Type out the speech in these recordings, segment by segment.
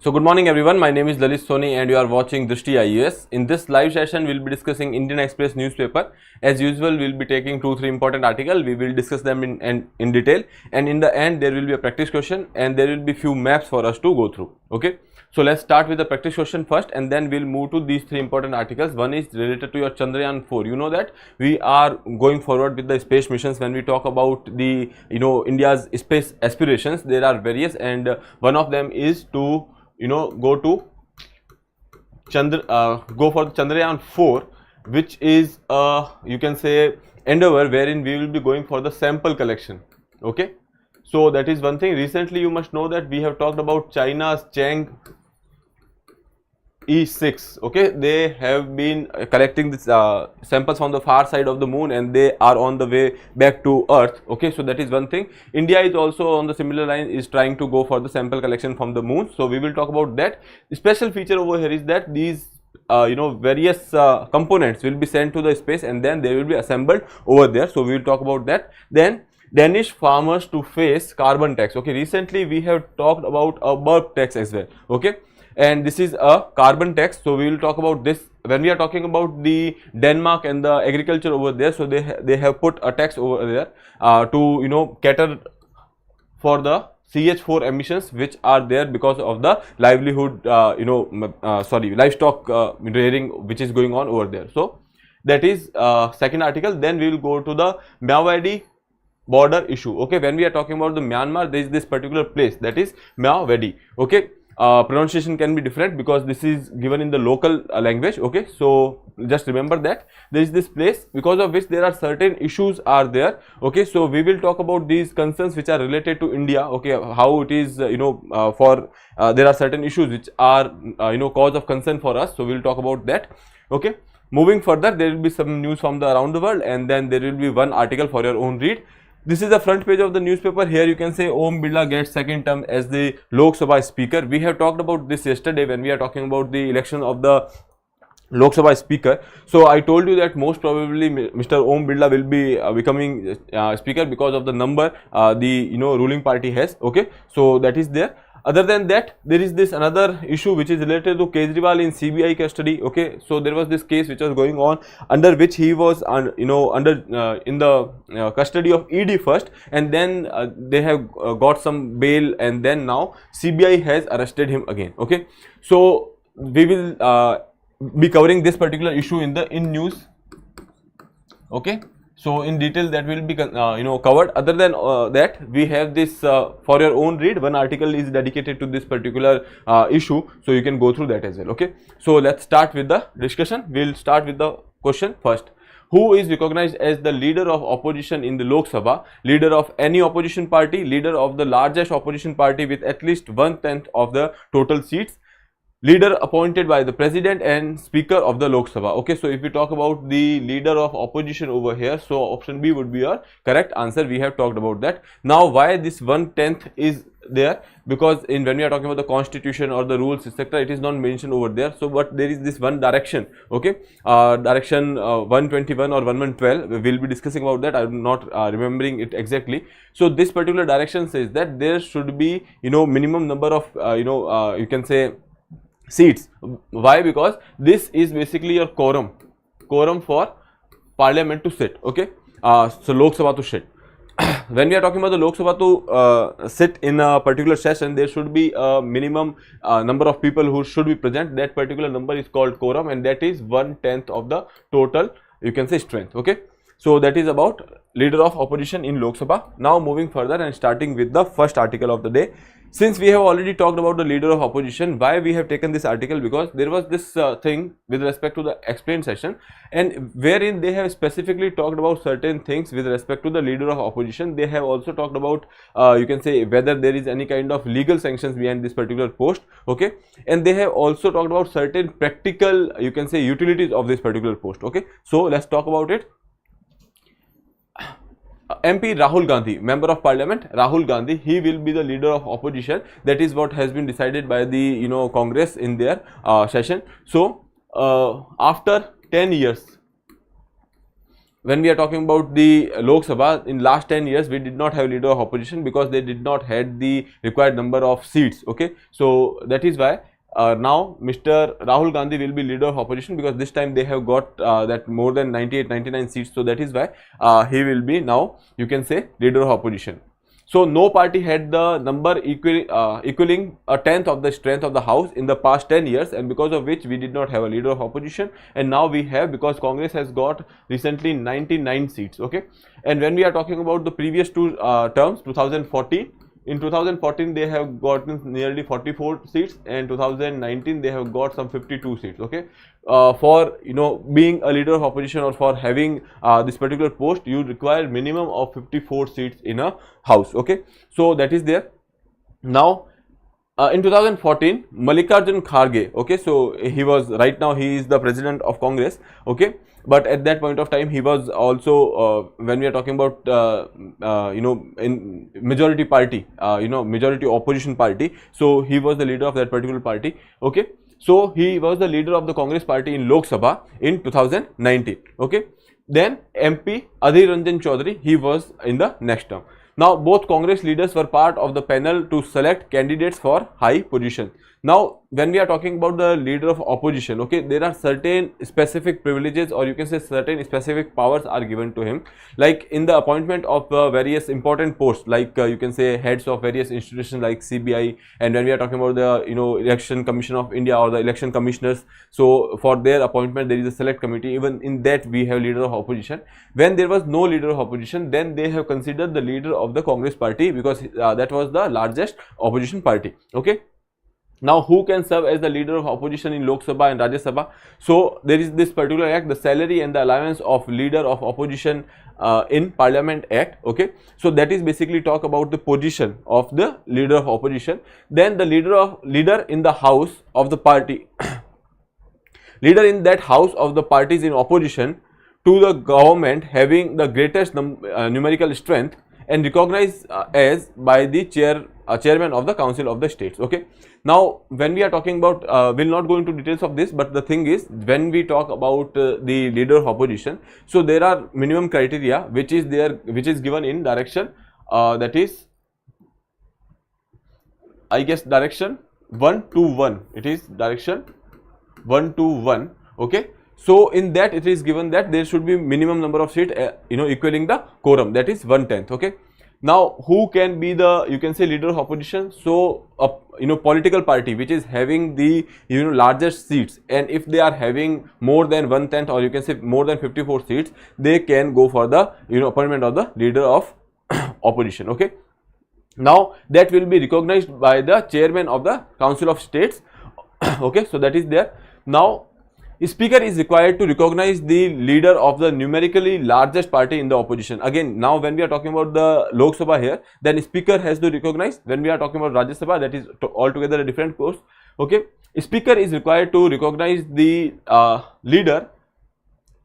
So good morning everyone, my name is Lalit Soni and you are watching Drishti IAS. In this live session, we will be discussing Indian Express newspaper. As usual, we will be taking 2-3 important articles. We will discuss them in detail, and in the end there will be a practice question and there will be few maps for us to go through. Okay. So let's start with the practice question first and then we'll move to these 3 important articles. One is related to your Chandrayaan 4. You know that we are going forward with the space missions. When we talk about the India's space aspirations, there are various, and one of them is to go for the Chandrayaan 4, which is you can say endeavor wherein we will be going for the sample collection. Okay, so that is one thing. Recently you must know that we have talked about China's Chang'e 6. Okay, they have been collecting this samples from the far side of the moon and they are on the way back to earth. Okay, so that is one thing. India is also on the similar line, is trying to go for the sample collection from the moon, so we will talk about that. The special feature over here is that these various components will be sent to the space and then they will be assembled over there, so we will talk about that. Then Danish farmers to face carbon tax. Okay, recently we have talked about a burp tax as well. Okay, and this is a carbon tax, so we will talk about this when we are talking about the Denmark and the agriculture over there. So they have put a tax over there to cater for the CH4 emissions which are there because of the livelihood livestock rearing which is going on over there. So that is second article. Then we will go to the Myawaddy border issue. Okay, when we are talking about the Myanmar, there is this particular place, that is Myawaddy. Okay, pronunciation can be different because this is given in the local language. Okay, so just remember that there is this place because of which there are certain issues are there. Okay, so we will talk about these concerns which are related to India. Okay, how it is there are certain issues which are cause of concern for us, so we will talk about that. Okay, moving further, there will be some news from the around the world and then there will be one article for your own read. This is the front page of the newspaper. Here you can say Om Birla gets second term as the Lok Sabha speaker. We have talked about this yesterday when we are talking about the election of the Lok Sabha speaker. So I told you that most probably Mr. Om Birla will be becoming speaker because of the number the ruling party has. Okay, so that is there. Other than that, there is this another issue which is related to Kejriwal in CBI custody. Okay, so there was this case which was going on under which he was in the custody of ED first, and then they have got some bail, and then now CBI has arrested him again. Okay, so we will be covering this particular issue in news. Okay, so in detail that will be covered. Other than that, we have this for your own read. One article is dedicated to this particular issue, so you can go through that as well. Okay, so let's start with the discussion. We'll start with the question first. Who is recognized as the leader of opposition in the Lok Sabha? Leader of any opposition party, leader of the largest opposition party with at least 1/10 of the total seats, leader appointed by the president and speaker of the Lok Sabha. Okay, so if we talk about the leader of opposition over here, so option B would be your correct answer. We have talked about that. Now why this 1/10 is there? Because when we are talking about the constitution or the rules etc., it is not mentioned over there. So but there is this one direction. Okay, direction 121 or 1112, we will be discussing about that. I am not remembering it exactly. So this particular direction says that there should be minimum number of you can say seats. Why? Because this is basically your quorum for parliament to sit. Okay, so Lok Sabha to sit. When we are talking about the Lok Sabha to sit in a particular session, there should be a minimum number of people who should be present. That particular number is called quorum, and that is 1/10 of the total, you can say, strength. Okay, so that is about leader of opposition in Lok Sabha. Now moving further and starting with the first article of the day. Since we have already talked about the leader of opposition, why we have taken this article? Because there was this thing with respect to the explained session, and wherein they have specifically talked about certain things with respect to the leader of opposition. They have also talked about you can say whether there is any kind of legal sanctions behind this particular post. Okay, and they have also talked about certain practical, you can say, utilities of this particular post. Okay, so let's talk about it. MP Rahul Gandhi, member of parliament Rahul Gandhi, he will be the leader of opposition. That is what has been decided by the Congress in their session. So after 10 years, when we are talking about the Lok Sabha, in last 10 years we did not have leader of opposition because they did not had the required number of seats. Okay, so that is why now Mr. Rahul Gandhi will be leader of opposition, because this time they have got that more than 98-99 seats. So that is why he will be now, you can say, leader of opposition. So no party had the number equaling a tenth of the strength of the house in the past 10 years, and because of which we did not have a leader of opposition, and now we have, because Congress has got recently 99 seats. Okay, and when we are talking about the previous two terms, 2014, in 2014 they have gotten nearly 44 seats, and 2019 they have got some 52 seats. Okay, for being a leader of opposition or for having this particular post, you require minimum of 54 seats in a house. Okay, so that is there. Now in 2014, Mallikarjun Kharge, okay, so he was, right now he is the president of Congress. Okay, but at that point of time he was also when we are talking about in majority party, majority opposition party, so he was the leader of that particular party. Okay, so he was the leader of the Congress party in Lok Sabha in 2019. Okay, then MP Adhir Ranjan Chaudhary, he was in the next term. Now both Congress leaders were part of the panel to select candidates for high position. Now when we are talking about the leader of opposition, okay, there are certain specific privileges, or you can say certain specific powers are given to him, like in the appointment of various important posts, like you can say heads of various institutions like CBI, and when we are talking about the Election Commission of India or the election commissioners, so for their appointment there is a select committee. Even in that we have leader of opposition. When there was no leader of opposition, then they have considered the leader of the Congress party, because that was the largest opposition party. Okay, now who can serve as the leader of opposition in Lok Sabha and Rajya Sabha? So there is this particular act, the Salary and the Allowance of Leader of Opposition in Parliament Act. Okay, so that is basically talk about the position of the leader of opposition. Then the leader in the house of the party leader in that house of the parties in opposition to the government having the greatest numerical strength and recognized as by the chairman of the Council of the States. Okay, now when we are talking about, we'll not go into details of this, but the thing is, when we talk about the leader of opposition, so there are minimum criteria which is there, which is given in direction, that is, I guess, direction 121. It is direction 121. Okay, so in that it is given that there should be minimum number of seats equaling the quorum, that is 1/10. Okay, now who can be the, you can say, leader of opposition? So a political party which is having the largest seats, and if they are having more than 1/10, or you can say more than 54 seats, they can go for the appointment of the leader of opposition. Okay, now that will be recognized by the chairman of the Council of States. Okay, so that is there. Now Speaker is required to recognize the leader of the numerically largest party in the opposition. Again, now when we are talking about the Lok Sabha here, then Speaker has to recognize. When we are talking about Rajya Sabha, that is altogether a different course. Okay, Speaker is required to recognize the leader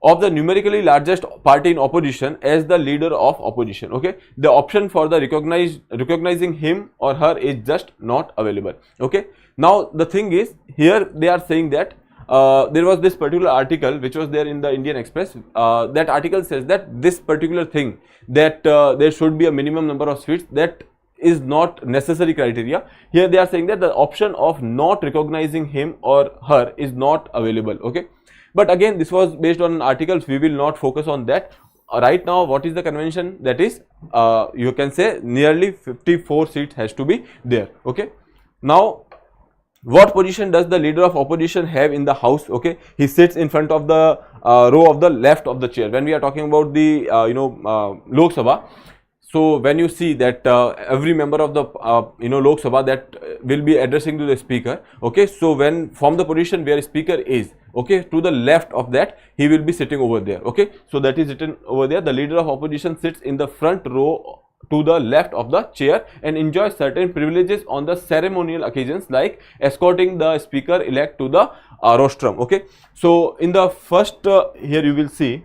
of the numerically largest party in opposition as the leader of opposition. Okay, the option for the recognizing him or her is just not available. Okay, now the thing is, here they are saying that there was this particular article which was there in the Indian Express. That article says that this particular thing, that there should be a minimum number of seats, that is not necessary criteria. Here they are saying that the option of not recognizing him or her is not available. Okay, but again, this was based on articles. We will not focus on that. Right now, what is the convention? That is, you can say nearly 54 seats has to be there. Okay, now what position does the leader of opposition have in the house? Okay, he sits in front of the row of the left of the chair. When we are talking about the Lok Sabha, so when you see that every member of the Lok Sabha that will be addressing to the speaker. Okay, so when from the position where speaker is, okay, to the left of that, he will be sitting over there. Okay, so that is written over there. The leader of opposition sits in the front row to the left of the chair and enjoys certain privileges on the ceremonial occasions, like escorting the speaker elect to the rostrum. Okay, so in the first here you will see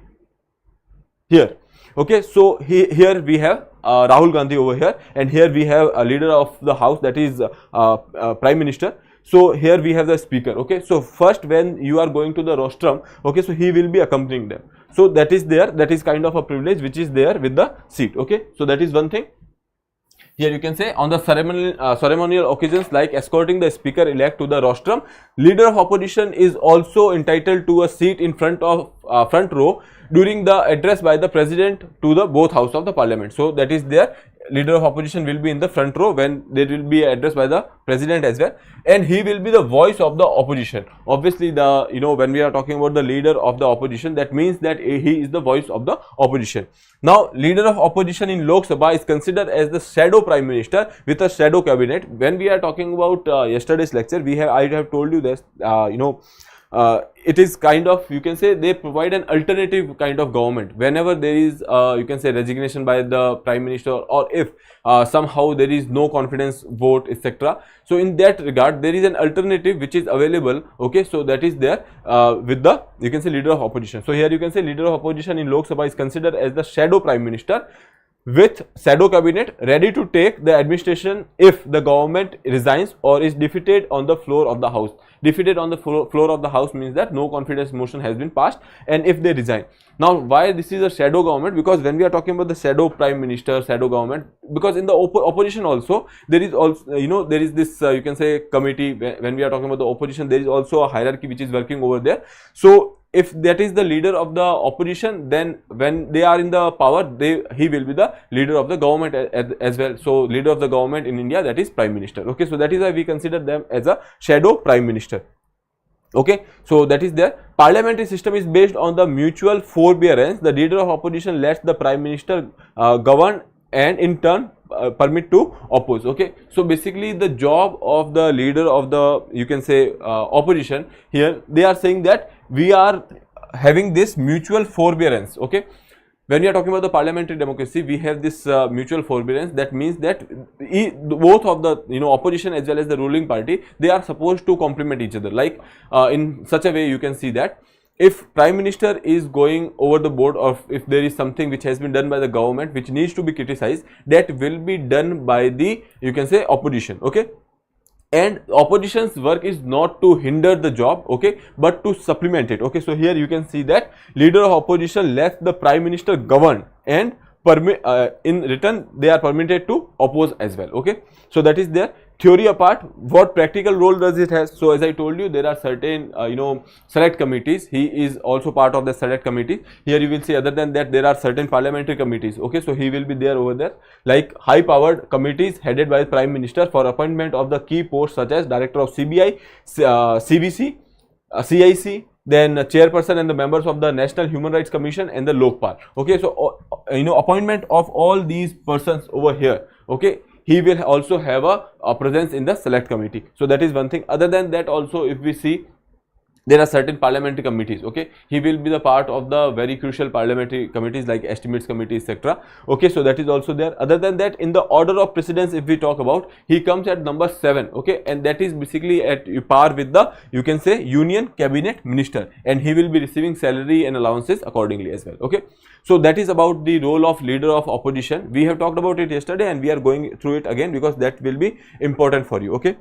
here. Okay, so here we have Rahul Gandhi over here, and here we have a leader of the house, that is Prime Minister. So here we have the speaker. Okay, so first when you are going to the rostrum, okay, so he will be accompanying them. So that is there, that is kind of a privilege which is there with the seat. Okay, so that is one thing. Here you can say, on the ceremonial occasions like escorting the speaker elect to the rostrum, leader of opposition is also entitled to a seat in front row during the address by the president to the both house of the parliament. So that is there, leader of opposition will be in the front row when there will be address by the president as well, and he will be the voice of the opposition. Obviously, the when we are talking about the leader of the opposition, that means that he is the voice of the opposition. Now, leader of opposition in Lok Sabha is considered as the shadow prime minister with a shadow cabinet. When we are talking about yesterday's lecture, I have told you this, it is kind of, you can say, they provide an alternative kind of government whenever there is you can say resignation by the prime minister, or if somehow there is no confidence vote, etc. So in that regard, there is an alternative which is available. Okay, so that is there with the, you can say, leader of opposition. So here you can say leader of opposition in Lok Sabha is considered as the shadow prime minister with shadow cabinet ready to take the administration if the government resigns or is defeated on the floor of the house. Defeated on the floor of the house means that no confidence motion has been passed, and if they resign. Now, why this is a shadow government? Because when we are talking about the shadow prime minister, shadow government, because in the opposition also there is also, there is this you can say committee. When we are talking about the opposition, there is also a hierarchy which is working over there. So if that is the leader of the opposition, then when they are in the power, he will be the leader of the government as well. So leader of the government in India, that is prime minister. Okay, so that is why we consider them as a shadow prime minister. Okay, so that is there. Parliamentary system is based on the mutual forbearance. The leader of opposition lets the prime minister govern and in turn permit to oppose. Okay, so basically the job of the leader of the, you can say, opposition, here they are saying that we are having this mutual forbearance. Okay, when we are talking about the parliamentary democracy, we have this mutual forbearance. That means that both of the opposition as well as the ruling party, they are supposed to complement each other. Like in such a way, you can see that if prime minister is going over the board, or if there is something which has been done by the government which needs to be criticized, that will be done by the, you can say, opposition. Okay, and opposition's work is not to hinder the job, okay, but to supplement it. Okay, so here you can see that leader of opposition lets the prime minister govern, and in return they are permitted to oppose as well. Okay, so that is there. Theory apart, what practical role does it have? So as I told you, there are certain select committees. He is also part of the select committee. Here you will see, other than that, there are certain parliamentary committees. Okay, so he will be there over there, like high powered committees headed by the prime minister for appointment of the key posts such as director of CBI, CBC, CIC, then chairperson and the members of the National Human Rights Commission and the Lokpal. Okay, so appointment of all these persons over here. Okay, he will also have a presence in the select committee. So that is one thing. Other than that, also if we see, there are certain parliamentary committees. Okay, he will be the part of the very crucial parliamentary committees like estimates committee, etc. Okay, so that is also there. Other than that, in the order of precedence, if we talk about, he comes at number 7. Okay, and that is basically at par with the, you can say, union cabinet minister, and he will be receiving salary and allowances accordingly as well. Okay, so that is about the role of leader of opposition. We have talked about it yesterday, and we are going through it again because that will be important for you. Okay,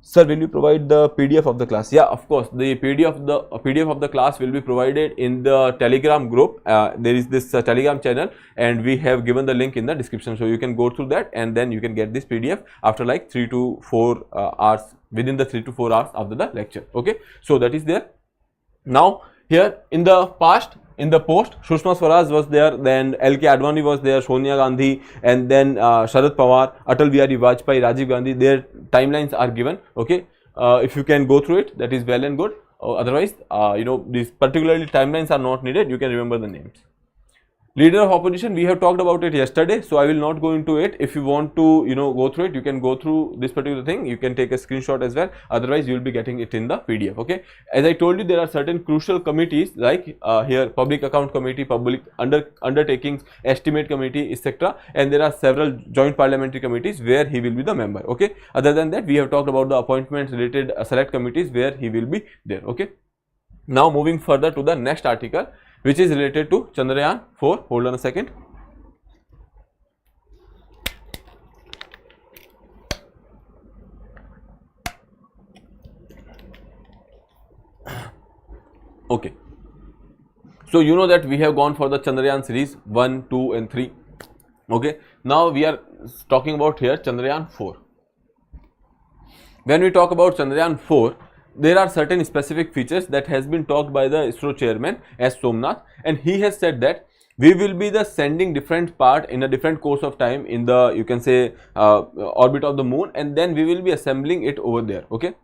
sir, will you provide the PDF of the class? Yeah, of course, the PDF of the class will be provided in the Telegram group. There is this Telegram channel, and we have given the link in the description, so you can go through that, and then you can get this PDF after like 3 to 4 hours, within the 3 to 4 hours after the lecture. Okay, so that is there. Now here in the past, in the post, Sushma Swaraj was there, then LK Advani was there, Sonia Gandhi, and then Sharad Pawar, Atal Bihari Vajpayee, Rajiv Gandhi. Their timelines are given. Okay, if you can go through it, that is well and good. Otherwise, these particularly timelines are not needed. You can remember the names. Leader of opposition, we have talked about it yesterday, so I will not go into it. If you want to, go through it, you can go through this particular thing. You can take a screenshot as well. Otherwise, you will be getting it in the PDF. Okay. As I told you, there are certain crucial committees like here, Public Account Committee, Public Undertakings, Estimate Committee, etc. And there are several joint parliamentary committees where he will be the member. Okay. Other than that, we have talked about the appointments related select committees where he will be there. Okay. Now moving further to the next article, which is related to Chandrayaan 4. Hold on a second. Okay. So you know that we have gone for the Chandrayaan series 1, 2 and 3. Okay. Now we are talking about here Chandrayaan 4. When we talk about Chandrayaan 4, there are certain specific features that has been talked by the ISRO chairman S. Somnath, and he has said that we will be the sending different part in a different course of time in the, you can say, orbit of the moon, and then we will be assembling it over there. Okay.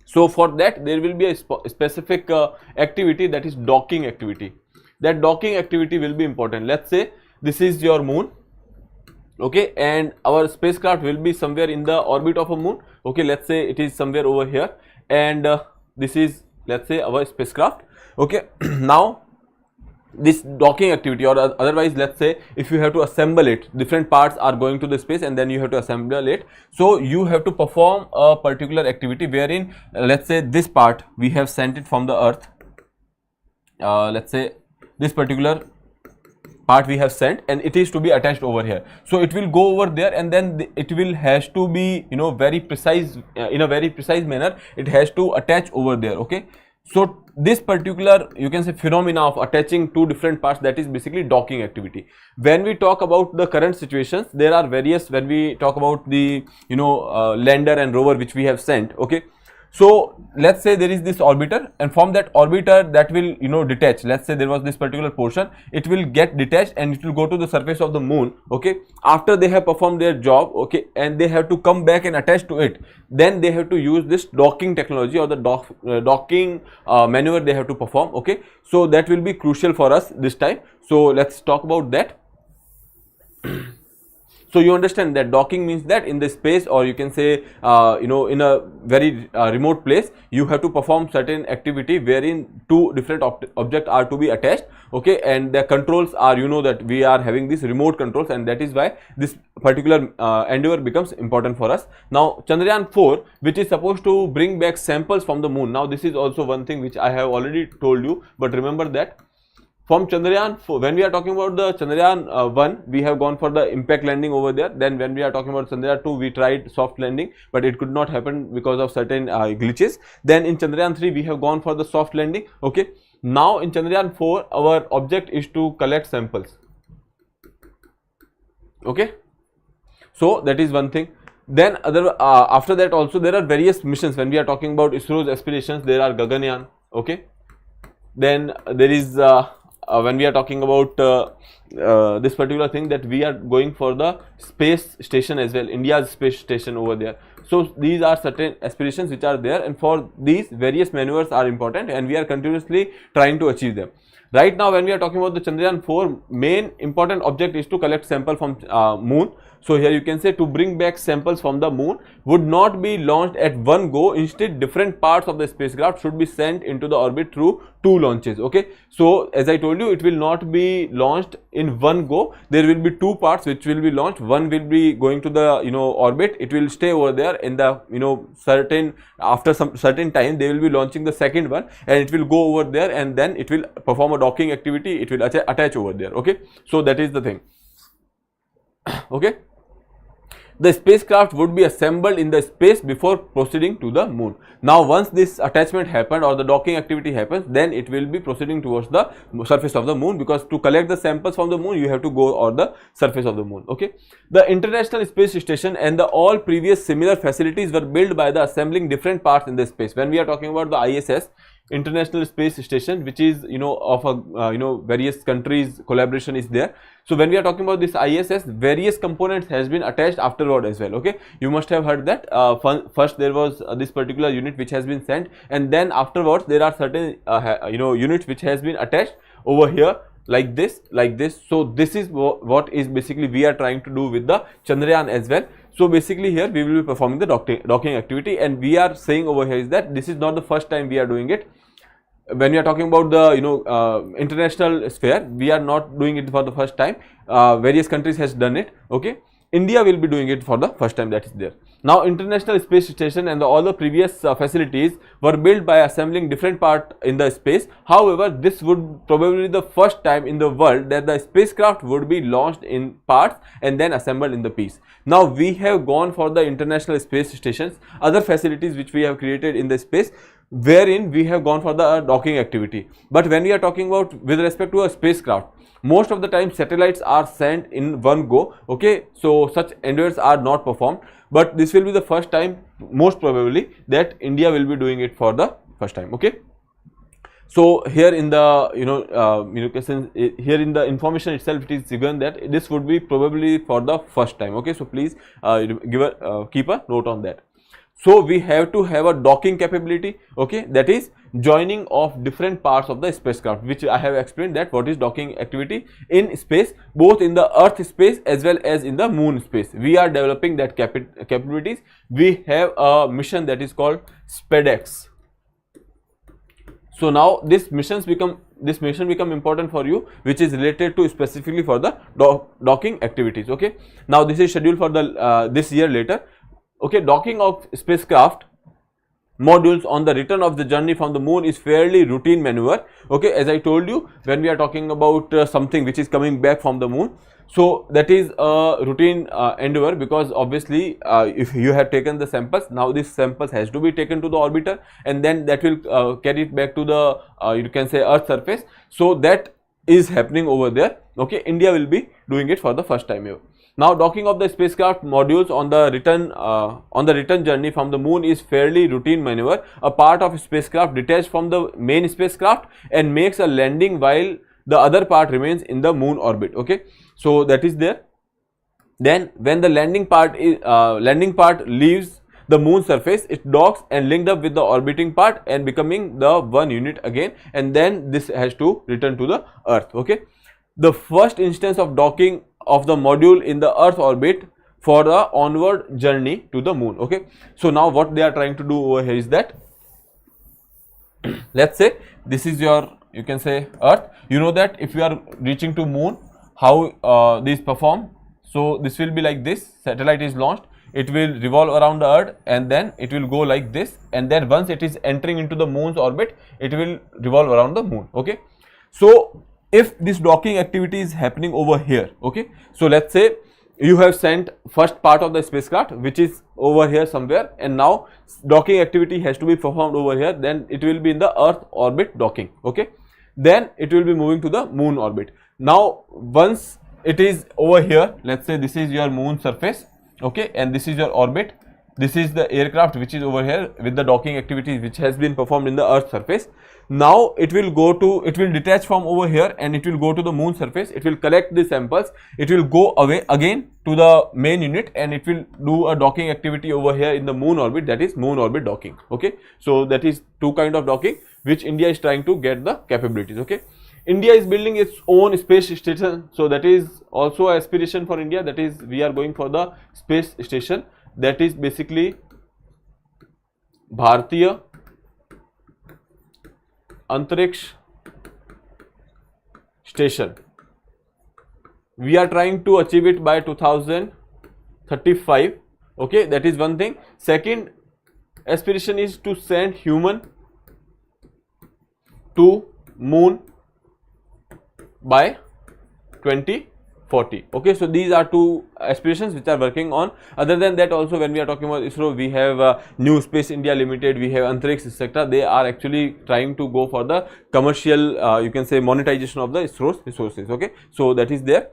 So for that there will be a specific activity, that is docking activity. That docking activity will be important. Let's say this is your moon, okay, and our spacecraft will be somewhere in the orbit of a moon. Okay, let's say it is somewhere over here, and this is, let's say, our spacecraft. Okay, now this docking activity, or otherwise let's say if you have to assemble it, different parts are going to the space and then you have to assemble it. So you have to perform a particular activity wherein let's say this part we have sent it from the earth, let's say this particular part we have sent, and it is to be attached over here. So it will go over there, and then it will has to be, you know, very precise, in a very precise manner it has to attach over there. Okay, so this particular, you can say, phenomena of attaching two different parts, that is basically docking activity. When we talk about the current situations, there are various, when we talk about the, you know, lander and rover which we have sent. Okay, so let's say there is this orbiter, and from that orbiter that will, you know, detach. Let's say there was this particular portion, it will get detached and it will go to the surface of the moon. Okay, after they have performed their job, okay, and they have to come back and attach to it, then they have to use this docking technology, or the docking maneuver they have to perform. Okay, so that will be crucial for us this time. So let's talk about that. So you understand that docking means that in the space, or you can say, you know, in a very remote place, you have to perform certain activity wherein two different objects are to be attached. Okay, and the controls are, you know, that we are having these remote controls, and that is why this particular endeavor becomes important for us. Now Chandrayaan 4, which is supposed to bring back samples from the moon. Now this is also one thing which I have already told you, but remember that from Chandrayaan 4, when we are talking about the Chandrayaan 1, we have gone for the impact landing over there. Then when we are talking about Chandrayaan 2, we tried soft landing, but it could not happen because of certain glitches. Then in Chandrayaan 3, we have gone for the soft landing. Okay, now in Chandrayaan 4, our object is to collect samples. Okay, so that is one thing. Then after that also there are various missions. When we are talking about ISRO's aspirations, there are Gaganyaan. Okay, then there is when we are talking about this particular thing, that we are going for the space station as well, India's space station over there. So these are certain aspirations which are there, and for these various maneuvers are important, and we are continuously trying to achieve them. Right now when we are talking about the Chandrayaan 4, main important object is to collect sample from moon. So here you can say, to bring back samples from the moon would not be launched at one go. Instead, different parts of the spacecraft should be sent into the orbit through 2 launches. Okay, so as I told you, it will not be launched in one go. There will be 2 parts which will be launched. One will be going to the, you know, orbit. It will stay over there in the, you know, certain, after some certain time they will be launching the second one, and it will go over there, and then it will perform a docking activity. It will attach over there. Okay, so that is the thing. Okay, the spacecraft would be assembled in the space before proceeding to the moon. Now once this attachment happened, or the docking activity happens, then it will be proceeding towards the surface of the moon, because to collect the samples from the moon you have to go on the surface of the moon. Okay, the International Space Station and the all previous similar facilities were built by the assembling different parts in the space. When we are talking about the ISS, International Space Station, which is, you know, of a you know, various countries collaboration is there. So when we are talking about this ISS, various components has been attached afterward as well. Okay, you must have heard that first there was this particular unit which has been sent, and then afterwards there are certain you know, units which has been attached over here, like this, like this. So this is what is basically we are trying to do with the Chandrayaan as well. So basically here we will be performing the docking activity, and we are saying over here is that this is not the first time we are doing it. When we are talking about the, you know, international sphere, we are not doing it for the first time. Various countries has done it. Okay, India will be doing it for the first time, that is there. Now International Space Station and all the previous facilities were built by assembling different parts in the space. However, this would probably be the first time in the world that the spacecraft would be launched in parts and then assembled in the piece. Now we have gone for the International Space Stations, other facilities which we have created in the space. wherein we have gone for the docking activity. But when we are talking about with respect to a spacecraft, most of the time satellites are sent in one go, okay, so such endeavors are not performed, but this will be the first time, most probably, that India will be doing it for the first time, okay. So here in the here in the information itself, it is given that this would be probably for the first time, okay. So please keep a note on that. So we have to have a docking capability, okay, that is joining of different parts of the spacecraft, which I have explained that what is docking activity in space, both in the Earth space as well as in the moon space. We are developing that capabilities. We have a mission that is called SPEDX. So now this mission become important for you, which is related to specifically for the docking activities, okay. Now this is scheduled for the this year later, okay. Docking of spacecraft modules on the return of the journey from the moon is fairly routine maneuver, okay. As I told you, when we are talking about something which is coming back from the moon, so that is a routine endeavor, because obviously if you have taken the samples, now this samples has to be taken to the orbiter, and then that will carry it back to the you can say Earth surface. So that is happening over there, okay. India will be doing it for the first time ever. Now docking of the spacecraft modules on the return journey from the moon is fairly routine maneuver. A part of spacecraft detached from the main spacecraft and makes a landing while the other part remains in the moon orbit, okay. So that is there. Then when the landing part leaves the moon surface, it docks and linked up with the orbiting part and becoming the one unit again, and then this has to return to the Earth, okay. The first instance of docking of the module in the Earth orbit for the onward journey to the moon, okay. So now what they are trying to do over here is that, let's say this is your, you can say, Earth. You know that if you are reaching to moon, how these perform. So this will be like this. Satellite is launched, it will revolve around the Earth, and then it will go like this, and then once it is entering into the moon's orbit, it will revolve around the moon, okay. So if this docking activity is happening over here, okay, so let's say you have sent first part of the spacecraft, which is over here somewhere, and now docking activity has to be performed over here, then it will be in the Earth orbit docking, okay. Then it will be moving to the moon orbit. Now once it is over here, let's say this is your moon surface, okay, and this is your orbit, this is the aircraft which is over here with the docking activities which has been performed in the Earth surface. Now it will detach from over here, and it will go to the moon surface, it will collect the samples, it will go away again to the main unit, and it will do a docking activity over here in the moon orbit, that is moon orbit docking, okay. So that is two kind of docking which India is trying to get the capabilities, okay. India is building its own space station, so that is also an aspiration for India, that is we are going for the space station, that is basically Bharatiya Antariksh Station. We are trying to achieve it by 2035, okay, that is one thing. Second aspiration is to send human to moon by 2040, okay. So these are two aspirations which are working on. Other than that, also when we are talking about ISRO, we have New Space India Limited, we have Antariksh, etc. They are actually trying to go for the commercial you can say monetization of the ISRO's resources, okay. So that is there.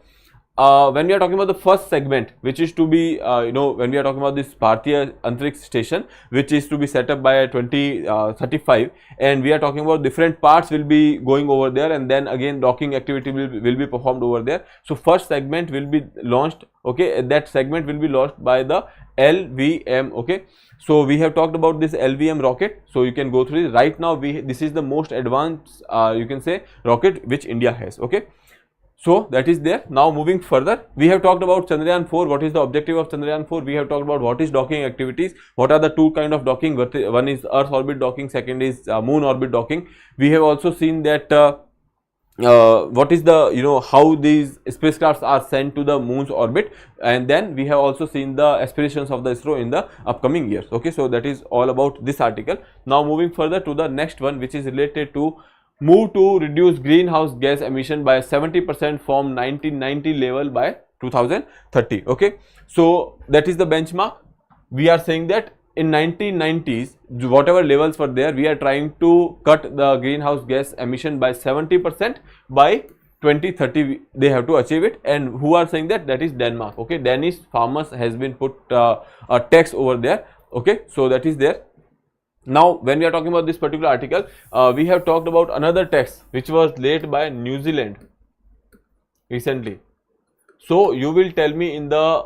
When we are talking about the first segment, which is to be when we are talking about this Bharatiya Antariksh Station, which is to be set up by 2035, and we are talking about different parts will be going over there, and then again docking activity will be performed over there. So first segment will be launched, okay, that segment will be launched by the LVM, okay. So we have talked about this LVM rocket, so you can go through it. Right now this is the most advanced you can say rocket which India has, okay. So that is there. Now moving further, we have talked about Chandrayaan 4, what is the objective of Chandrayaan 4, we have talked about what is docking activities, what are the two kind of docking, one is Earth orbit docking, second is moon orbit docking. We have also seen that what is the how these spacecrafts are sent to the moon's orbit, and then we have also seen the aspirations of the ISRO in the upcoming years, okay. So that is all about this article. Now moving further to the next one, which is related to move to reduce greenhouse gas emission by 70% from 1990 level by 2030, okay. So that is the benchmark. We are saying that in 1990s, whatever levels were there, we are trying to cut the greenhouse gas emission by 70% by 2030. They have to achieve it. And who are saying that? That is Denmark. Okay, Danish farmers has been put a tax over there. Okay, so that is there. Now when we are talking about this particular article, we have talked about another tax which was laid by New Zealand recently. So you will tell me in the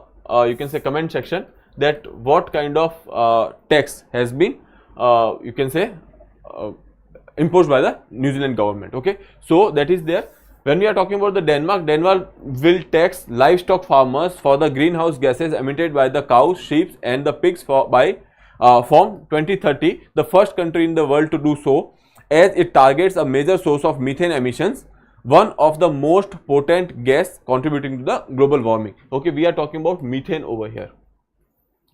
you can say comment section that what kind of tax has been you can say imposed by the New Zealand government. Okay, so that is there. When we are talking about the Denmark, Denmark will tax livestock farmers for the greenhouse gases emitted by the cows, sheep and the pigs from 2030, the first country in the world to do so, as it targets a major source of methane emissions, one of the most potent gas contributing to the global warming. Okay, we are talking about methane over here.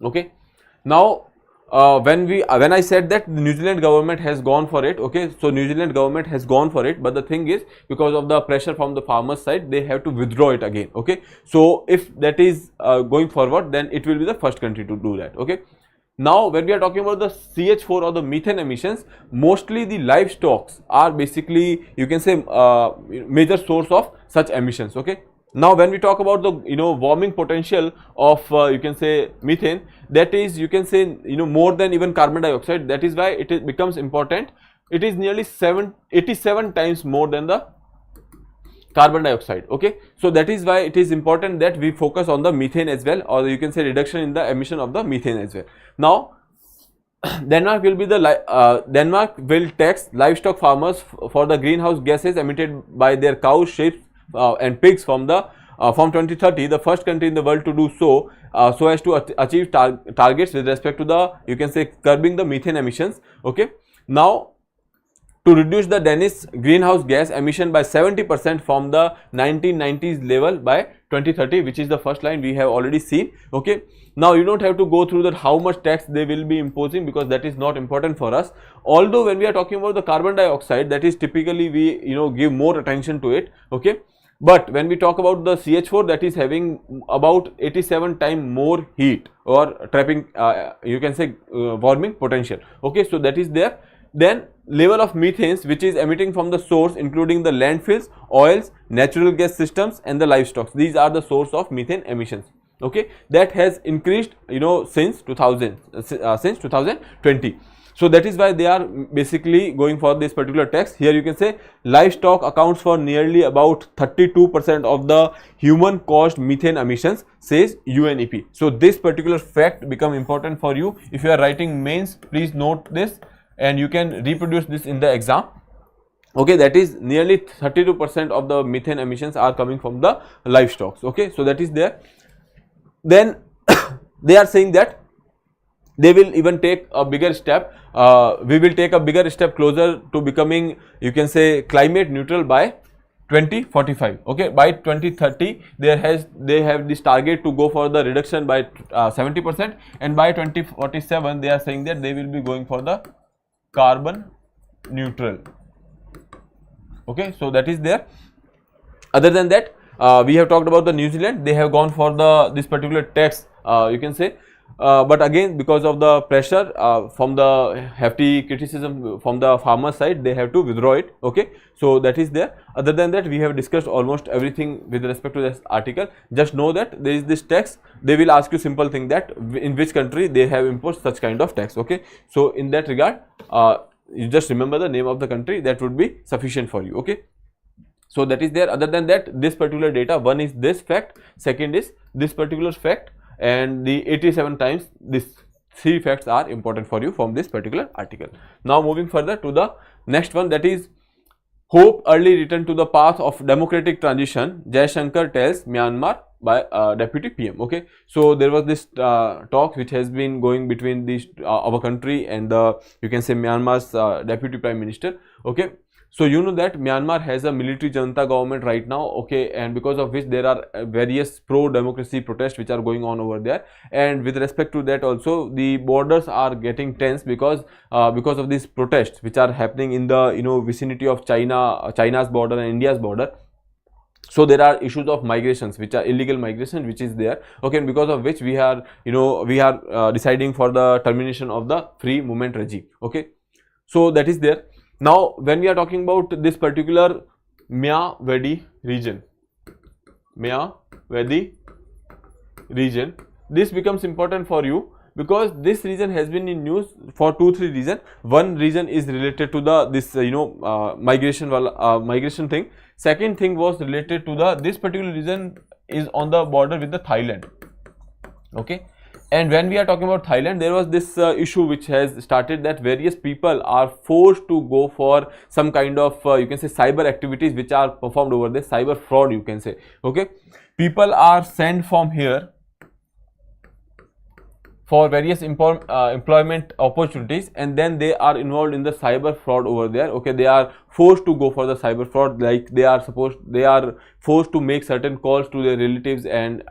Okay, now when I said that the New Zealand government has gone for it, okay, so New Zealand government has gone for it, but the thing is, because of the pressure from the farmers side, they have to withdraw it again. Okay, so if that is going forward, then it will be the first country to do that. Okay, now when we are talking about the CH4 or the methane emissions, mostly the livestock are basically, you can say, major source of such emissions. Okay, now when we talk about the warming potential of you can say methane, that is, you can say, more than even carbon dioxide. That is why it becomes important. It is nearly 87 times more than the carbon dioxide. Okay, so that is why it is important that we focus on the methane as well, or you can say reduction in the emission of the methane as well. Now Denmark will be the Denmark will tax livestock farmers for the greenhouse gases emitted by their cows, sheep and pigs from 2030, the first country in the world to do so, so as to achieve targets with respect to the, you can say, curbing the methane emissions. Okay, now to reduce the Danish greenhouse gas emission by 70% from the 1990s level by 2030, which is the first line we have already seen. Okay, now you don't have to go through that how much tax they will be imposing, because that is not important for us. Although when we are talking about the carbon dioxide, that is typically we give more attention to it. Okay, but when we talk about the CH4, that is having about 87 times more heat or trapping you can say warming potential. Okay, so that is there. Then level of methanes which is emitting from the source, including the landfills, oils, natural gas systems and the livestock. These are the source of methane emissions. Okay, that has increased since 2020. So that is why they are basically going for this particular tax. Here you can say livestock accounts for nearly about 32% of the human caused methane emissions, says UNEP. So this particular fact become important for you. If you are writing mains, please note this and you can reproduce this in the exam. Okay, that is nearly 32% of the methane emissions are coming from the livestock. Okay, so that is there. Then they are saying that they will even take a bigger step. We will take a bigger step closer to becoming, you can say, climate neutral by 2045. Okay, by 2030 they have this target to go for the reduction by 70%, and by 2047 they are saying that they will be going for the carbon neutral. Okay, so that is there. Other than that, we have talked about the New Zealand. They have gone for this particular tax, you can say, but again, because of the pressure from the hefty criticism from the farmer side, they have to withdraw it. Okay, so that is there. Other than that, we have discussed almost everything with respect to this article. Just know that there is this tax. They will ask you simple thing that in which country they have imposed such kind of tax. Okay, so in that regard, you just remember the name of the country, that would be sufficient for you. Okay, so that is there. Other than that, this particular data, one is this fact, second is this particular fact, and the 87 times, these three facts are important for you from this particular article. Now moving further to the next one, that is hope early return to the path of democratic transition, Jaishankar tells Myanmar by deputy PM. Okay, so there was this talk which has been going between these our country and the, you can say, Myanmar's deputy prime minister. Okay, so you know that Myanmar has a military junta government right now. Okay, and because of which there are various pro-democracy protests which are going on over there, and with respect to that also the borders are getting tense because of these protests which are happening in the vicinity of China's border and India's border. So there are issues of migrations, which are illegal migration, which is there, okay, and because of which we are, we are deciding for the termination of the free movement regime, okay. So that is there. Now when we are talking about this particular Myawaddy region, this becomes important for you, because this region has been in news for 2-3 reasons. One reason is related to the migration thing. Second thing was related to this particular region is on the border with the Thailand, okay. And when we are talking about Thailand, there was this issue which has started, that various people are forced to go for some kind of you can say cyber activities which are performed over there, cyber fraud you can say, okay. People are sent from here for various employment opportunities, and then they are involved in the cyber fraud over there, okay. They are forced to go for the cyber fraud, like they are forced to make certain calls to their relatives and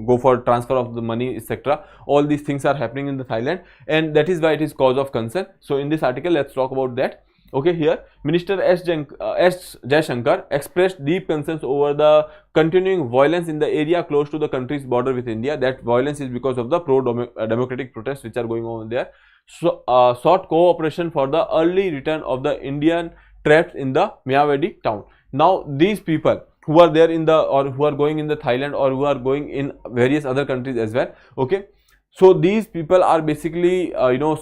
go for transfer of the money, etc. All these things are happening in the Thailand, and that is why it is cause of concern. So in this article, let's talk about that. Okay, here Minister S. Jaishankar expressed deep concerns over the continuing violence in the area close to the country's border with India. That violence is because of the pro-democratic protests which are going on there. So, sought cooperation for the early return of the Indian trapped in the Myawaddy town. Now, these people who are there in the, or who are going in the Thailand, or who are going in various other countries as well, okay. So these people are basically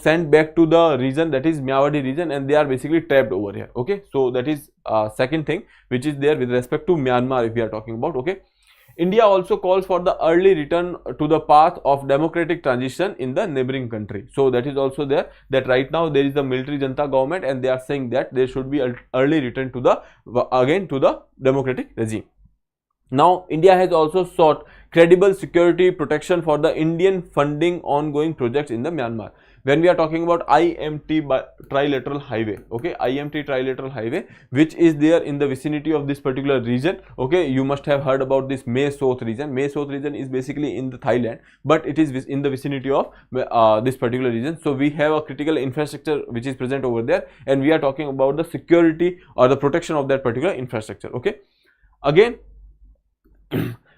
sent back to the region, that is Myawaddy region, and they are basically trapped over here, okay. So that is second thing which is there with respect to Myanmar if we are talking about, okay. India also calls for the early return to the path of democratic transition in the neighboring country. So that is also there, that right now there is the military junta government, and they are saying that there should be an early return to the democratic regime. Now, India has also sought credible security protection for the Indian funding ongoing projects in the Myanmar. When we are talking about IMT trilateral highway, okay, IMT trilateral highway, which is there in the vicinity of this particular region, okay, you must have heard about this Mae Sot region. Mae Sot region is basically in the Thailand, but it is in the vicinity of this particular region. So we have a critical infrastructure which is present over there, and we are talking about the security or the protection of that particular infrastructure, okay. Again,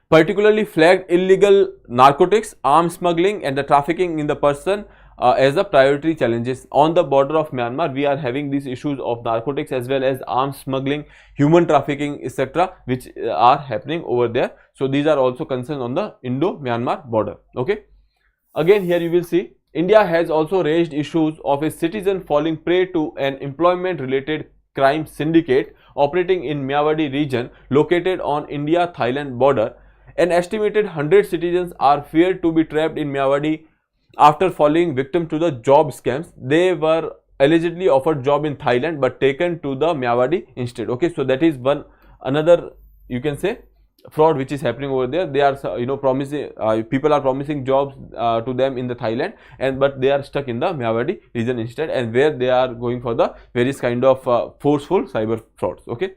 particularly flagged illegal narcotics, arms smuggling, and the trafficking in the person as the priority challenges. On the border of Myanmar, we are having these issues of narcotics as well as arms smuggling, human trafficking, etc., which are happening over there. So these are also concerns on the Indo-Myanmar border, okay. Again, here you will see India has also raised issues of a citizen falling prey to an employment related crime syndicate operating in Myawaddy region located on India-Thailand border. An estimated 100 citizens are feared to be trapped in Myawaddy after falling victim to the job scams. They were allegedly offered job in Thailand but taken to the Myawaddy instead, okay. So that is another you can say fraud which is happening over there. They are promising people are promising jobs to them in the Thailand, but they are stuck in the Myawaddy region instead, and where they are going for the various kind of forceful cyber frauds, okay.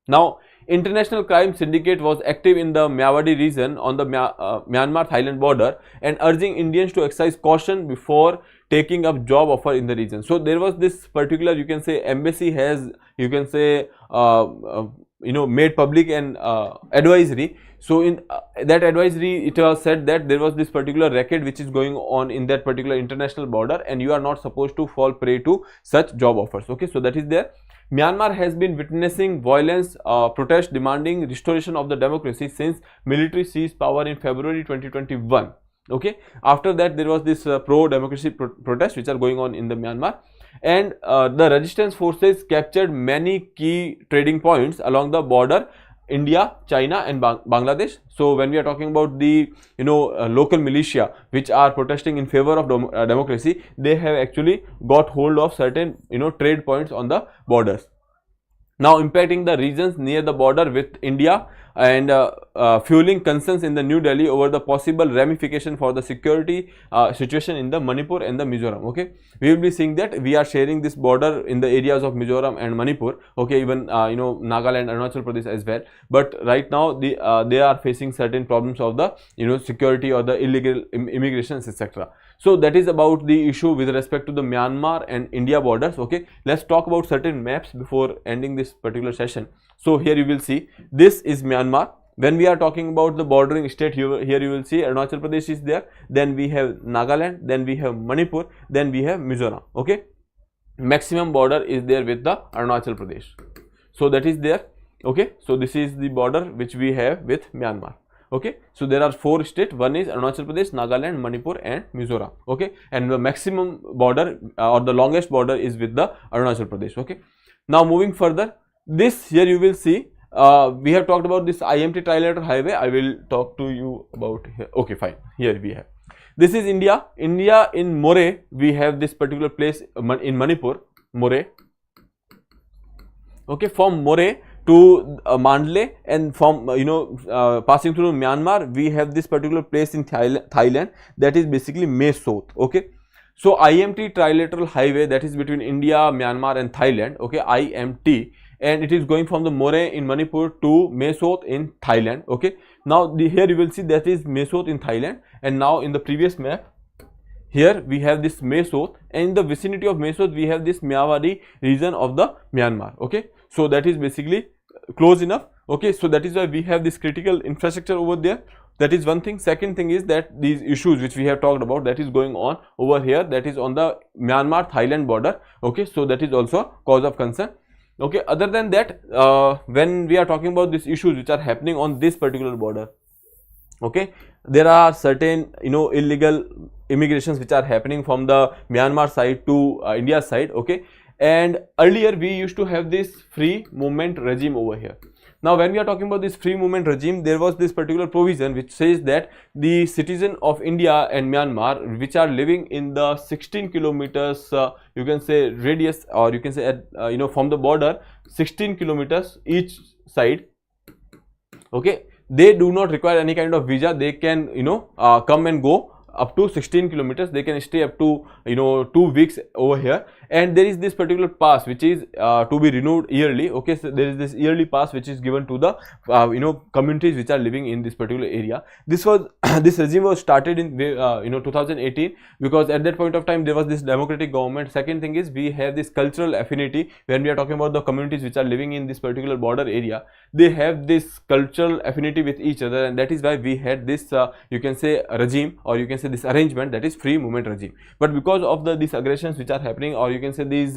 Now, international crime syndicate was active in the Myawaddy region on the Myanmar-Thailand border and urging Indians to exercise caution before taking up job offer in the region. So there was this particular you can say embassy has you can say made public an advisory. So in that advisory, it was said that there was this particular racket which is going on in that particular international border, and you are not supposed to fall prey to such job offers, okay. So that is there. Myanmar has been witnessing violence, protest demanding restoration of the democracy since military seized power in February 2021, okay. After that, there was this pro-democracy protest which are going on in the Myanmar, and the resistance forces captured many key trading points along the border, India, China and Bangladesh. So when we are talking about the local militia which are protesting in favor of democracy, they have actually got hold of certain trade points on the borders, now impacting the regions near the border with India and fueling concerns in the New Delhi over the possible ramification for the security situation in the Manipur and the Mizoram, okay. We will be seeing that we are sharing this border in the areas of Mizoram and Manipur, okay, even Nagaland, Arunachal Pradesh as well, but right now they are facing certain problems of the security or the illegal immigrations, etc. So that is about the issue with respect to the Myanmar and India borders, okay. Let's talk about certain maps before ending this particular session. So here you will see this is Myanmar. When we are talking about the bordering state, here you will see Arunachal Pradesh is there, then we have Nagaland, then we have Manipur, then we have Mizoram. Okay, maximum border is there with the Arunachal Pradesh. So that is there. Okay, so this is the border which we have with Myanmar. Okay, so there are 4 states, one is Arunachal Pradesh, Nagaland, Manipur and Mizoram. Okay, and the maximum border or the longest border is with the Arunachal Pradesh. Okay, now moving further, this here you will see we have talked about this IMT trilateral highway. I will talk to you about here. Okay, fine, here we have, this is India. India in Moreh, we have this particular place in Manipur, Moreh. Okay, from Moreh to Mandalay, and from passing through Myanmar, we have this particular place in Thailand, that is basically Mae Sot. Okay, so IMT trilateral highway, that is between India, Myanmar and Thailand. Okay, IMT, and it is going from the Moreh in Manipur to Mae Sot in Thailand. Okay, now here you will see that is Mae Sot in Thailand, and now in the previous map, here we have this Mae Sot, and in the vicinity of Mae Sot we have this Myawaddy region of the Myanmar. Okay, so that is basically close enough. Okay, so that is why we have this critical infrastructure over there. That is one thing. Second thing is that these issues which we have talked about, that is going on over here, that is on the Myanmar Thailand border. Okay, so that is also cause of concern. Okay, other than that, when we are talking about these issues which are happening on this particular border, okay, there are certain illegal immigrations which are happening from the Myanmar side to India side. Okay, and earlier we used to have this free movement regime over here. Now when we are talking about this free movement regime, there was this particular provision which says that the citizen of India and Myanmar which are living in the 16 kilometers you can say radius, or you can say at, from the border 16 kilometers each side. Okay, they do not require any kind of visa. They can come and go up to 16 kilometers. They can stay up to 2 weeks over here, and there is this particular pass which is to be renewed yearly. Okay, so there is this yearly pass which is given to the communities which are living in this particular area. This was this regime was started in 2018, because at that point of time there was this democratic government. Second thing is we have this cultural affinity. When we are talking about the communities which are living in this particular border area, they have this cultural affinity with each other, and that is why we had this you can say regime, or you can say this arrangement, that is free movement regime. But because of these aggressions which are happening, or you can say these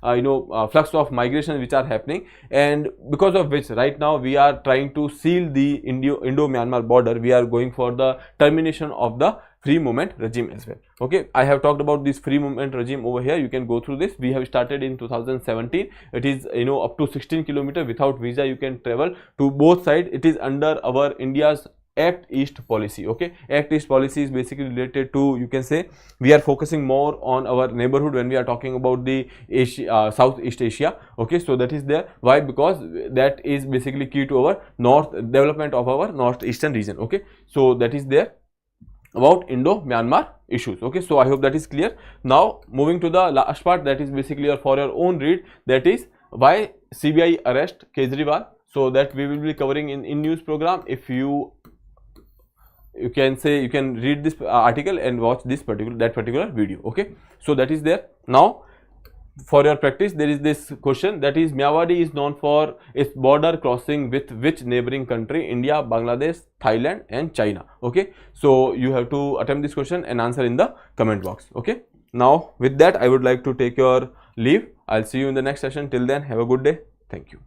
flux of migration which are happening, and because of which right now we are trying to seal the Indo-Myanmar border, we are going for the termination of the free movement regime as well. Okay, I have talked about this free movement regime over here. You can go through this. We have started in 2017. It is up to 16 kilometers without visa you can travel to both sides. It is under our India's Act East policy. Okay, Act East policy is basically related to, you can say, we are focusing more on our neighborhood when we are talking about the Southeast Asia. Okay, so that is there. Why? Because that is basically key to our development of our northeastern region. Okay, so that is there about Indo-Myanmar issues. Okay, so I hope that is clear. Now moving to the last part, that is basically for your own read, that is why CBI arrest Kejriwal. So that we will be covering in news program. If you can say, you can read this article and watch this particular video. Okay, so that is there. Now for your practice, there is this question, that is Myawaddy is known for its border crossing with which neighboring country? India, Bangladesh, Thailand and China. Okay, so you have to attempt this question and answer in the comment box. Okay, now with that I would like to take your leave. I'll see you in the next session. Till then, have a good day. Thank you.